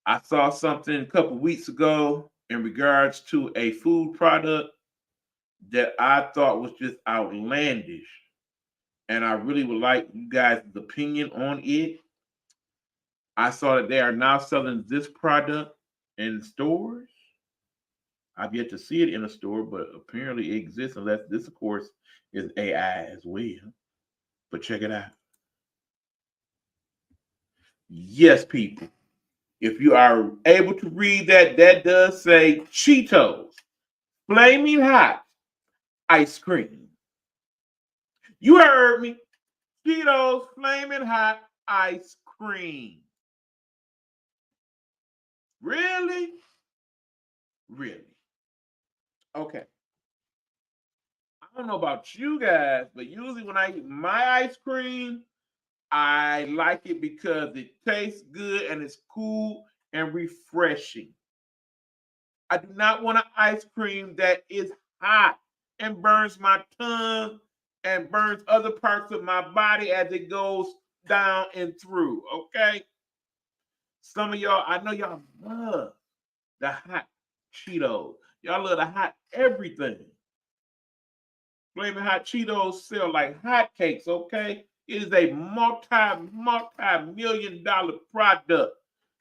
Speaker 1: I saw something a couple weeks ago in regards to a food product that I thought was just outlandish. And I really would like you guys' opinion on it. I saw that they are now selling this product in stores. I've yet to see it in a store, but apparently it exists, unless this, of course, is AI as well. But check it out. Yes, people. If you are able to read that, that does say Cheetos Flaming Hot Ice Cream. You heard me. Cheetos Flaming Hot Ice Cream. Really? Really? Okay. I don't know about you guys, but usually when I eat my ice cream, I like it because it tastes good and it's cool and refreshing. I do not want an ice cream that is hot and burns my tongue and burns other parts of my body as it goes down and through, okay? Some of y'all, I know y'all love the hot Cheetos. Y'all love the hot everything. Flaming Hot Cheetos sell like hotcakes, okay? It is a multi-million-dollar product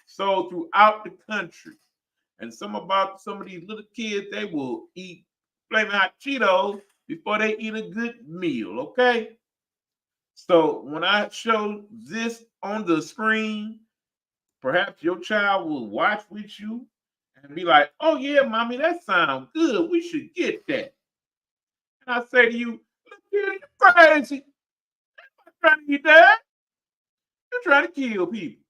Speaker 1: sold throughout the country. And some of these little kids, they will eat Flaming Hot Cheetos before they eat a good meal, okay? So when I show this on the screen, perhaps your child will watch with you and be like, oh yeah, mommy, that sounds good. We should get that. And I say to you, look here, you crazy. You're not trying to eat that. You're trying to kill people.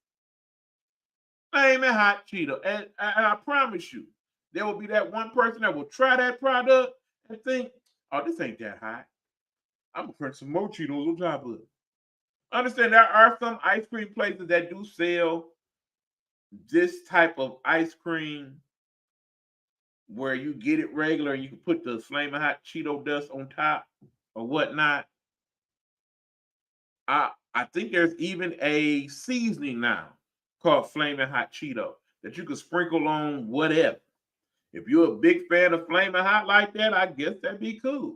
Speaker 1: Flaming Hot Cheeto. And I promise you, there will be that one person that will try that product and think, oh, this ain't that hot. I'm going to print some more Cheetos on top of it. Understand, there are some ice cream places that do sell this type of ice cream where you get it regular and you can put the Flaming Hot Cheeto dust on top or whatnot. I I think there's even a seasoning now called Flaming Hot Cheeto that you can sprinkle on whatever. If you're a big fan of Flaming Hot like that, I guess that'd be cool.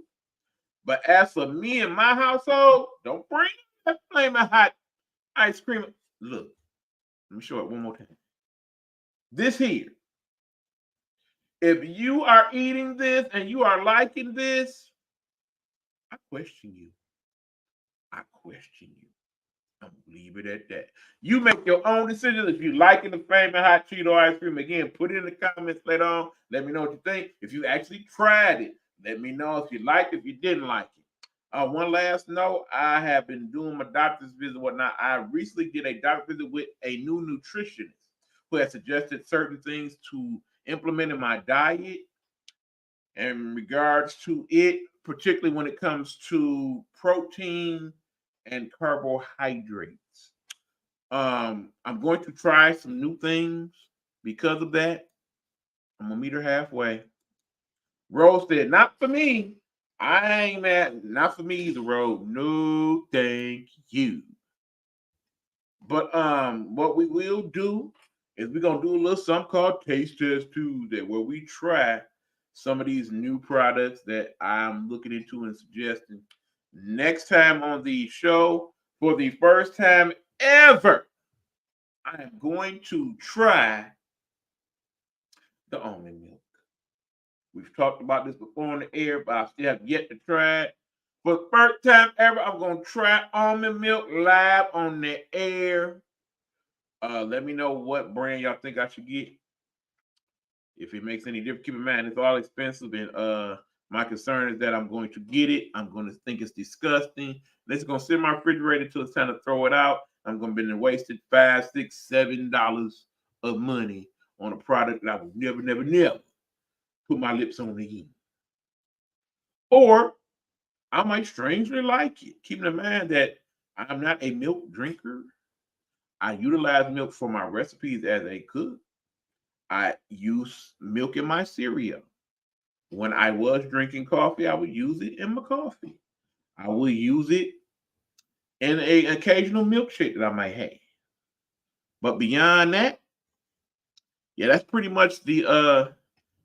Speaker 1: But as for me and my household, don't bring that Flaming Hot ice cream. Look, let me show it one more time. This here. If you are eating this and you are liking this, I question you. I question you. I'm gonna leave it at that. You make your own decision. If you liking the Flaming Hot Cheeto ice cream, again, put it in the comments later on. Let me know what you think. If you actually tried it, let me know if you liked it, if you didn't like it. One last note, I have been doing my doctor's visit and whatnot. I recently did a doctor visit with a new nutritionist who has suggested certain things to implement in my diet in regards to it, particularly when it comes to protein and carbohydrates. I'm going to try some new things because of that. I'm gonna meet her halfway. Rose said, not for me. I ain't mad. Not for me either, Rose. No, thank you. But what we will do is we're gonna do a little something called Taste Test Tuesday, where we try some of these new products that I'm looking into and suggesting. Next time on the show, for the first time ever, I am going to try the almond milk. We've talked about this before on the air, but I still have yet to try it. For the first time ever, I'm going to try almond milk live on the air. Let me know what brand y'all think I should get. If it makes any difference, keep in mind it's all expensive, and my concern is that I'm going to get it. I'm going to think it's disgusting. It's going to sit in my refrigerator until it's time to throw it out. I'm going to be wasted $5, $6, $7 of money on a product that I would never put my lips on again. Or I might strangely like it. Keeping in mind that I'm not a milk drinker. I utilize milk for my recipes as a cook. I use milk in my cereal. When I was drinking coffee, I would use it in my coffee. I would use it in an occasional milkshake that I might have. But beyond that, yeah, that's pretty much the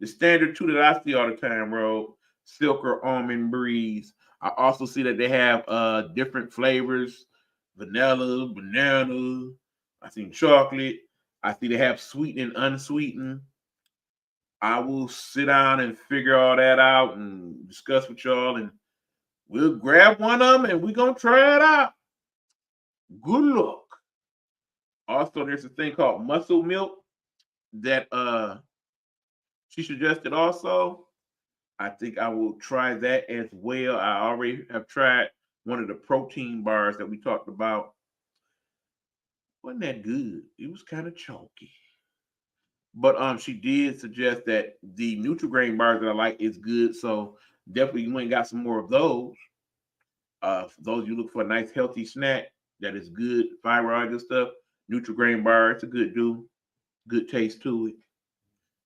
Speaker 1: standard two that I see all the time, bro. Silk or almond breeze. I also see that they have different flavors: vanilla, banana. I see chocolate. I see they have sweetened and unsweetened. I will sit down and figure all that out and discuss with y'all, and we'll grab one of them and we're gonna try it out. Good luck. Also, there's a thing called muscle milk that she suggested also. I think I will try that as well. I already have tried one of the protein bars that we talked about. Wasn't that good? It was kind of chalky. But she did suggest that the Nutri-Grain bars that I like is good. So definitely you ain't got some more of those. For those you look for a nice healthy snack that is good, fiber, all good stuff. Nutri-Grain bar, it's a good do. Good taste to it.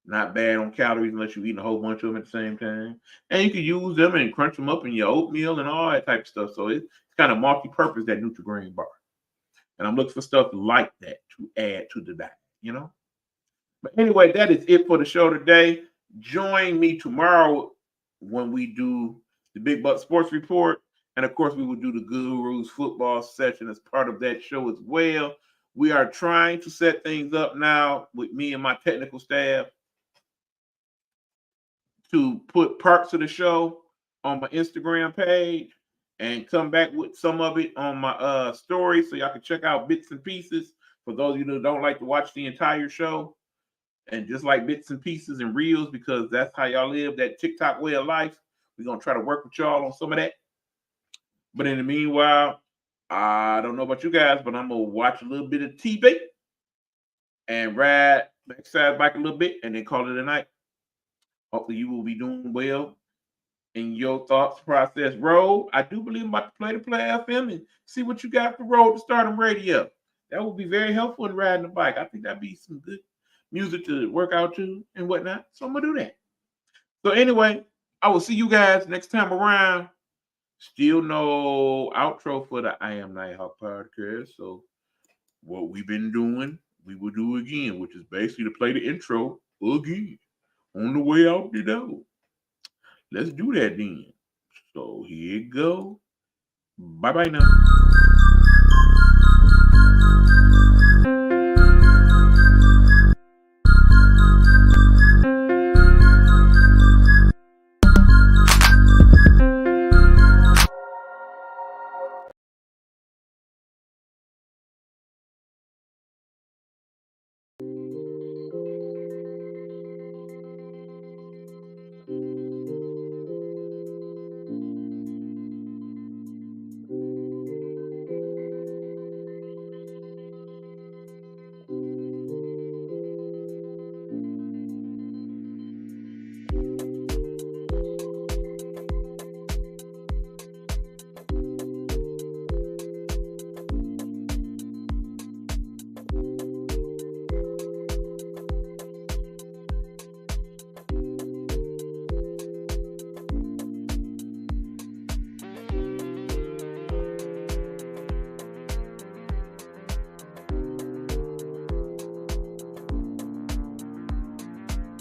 Speaker 1: Not bad on calories unless you're eating a whole bunch of them at the same time. And you can use them and crunch them up in your oatmeal and all that type of stuff. So it's kind of multi-purpose, that Nutri-Grain bar. And I'm looking for stuff like that to add to the diet, you know? But anyway, that is it for the show today. Join me tomorrow when we do the Big Buck Sports Report. And of course, we will do the Gurus football session as part of that show as well. We are trying to set things up now with me and my technical staff to put parts of the show on my Instagram page and come back with some of it on my story so y'all can check out bits and pieces. For those of you that don't like to watch the entire show and just like bits and pieces and reels, because that's how y'all live that TikTok way of life, we're going to try to work with y'all on some of that. But in the meanwhile, I don't know about you guys, but I'm going to watch a little bit of TV and ride backside bike a little bit and then call it a night. Hopefully you will be doing well in your thoughts process. Road, I do believe I'm about to play FM and see what you got for Road to Stardom Radio. That would be very helpful in riding the bike. I think that'd be some good music to work out to and whatnot. So I'm going to do that. So anyway, I will see you guys next time around. Still no outro for the I Am Nighthawk podcast. So what we've been doing, we will do again, which is basically to play the intro again on the way out the door. Let's do that then. So here you go. Bye-bye now.